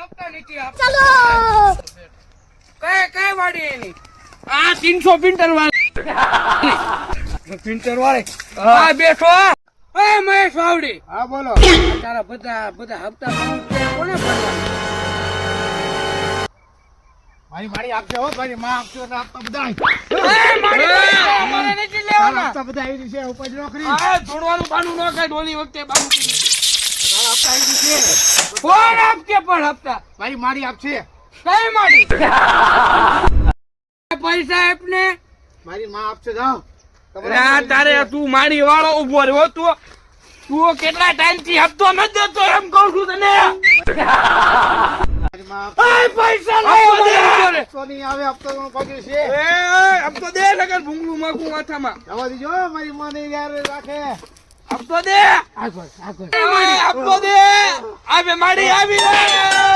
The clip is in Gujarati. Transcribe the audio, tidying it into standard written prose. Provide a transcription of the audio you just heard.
હપ્તા નથી આપતા. કઈ વાડી એની? આ 300 ક્વિન્ટલ વાળી. ક્વિન્ટલ વાળી હા બેઠો. એ મહેશ વાવડી. હા બોલો. તારા બધા હપ્તા કોને ભરવાના? મારી મારી આપશે હો, મારી માં આપશે એટલે આપતા બધા. એ મારી પાસે અમારે નથી લેવાના. આપતા બધા આવી છે ઉપર નોકરી. આ છોડવાનું બાનું ન કાઢ. ઓલી વખતે બાનું કીધું. તારા આપતા આવી છે. કોણ આપકે પણ હપ્તા? મારી મારી આપશે. કઈ માડી? પૈસા આપને. મારી માં આપશે જાઓ. તારે તું મારી વાળો ઉભો રહ્યો તું કેટલા ટાઈમ થી હપ્તો નથી દેતો એમ કઉ છું તને. મારી માં એ પૈસા લાવો દે. આપતો નહીં આવે, આપતો પગ્યું છે. એ હપ્તો દે નકર ભૂંગળું માખું માથામાં. જવા દીજો મારી માં ને યાર રાખે. હપ્તો દે. આગળ આગળ. હપ્તો દે. આવે માડી આવી રે.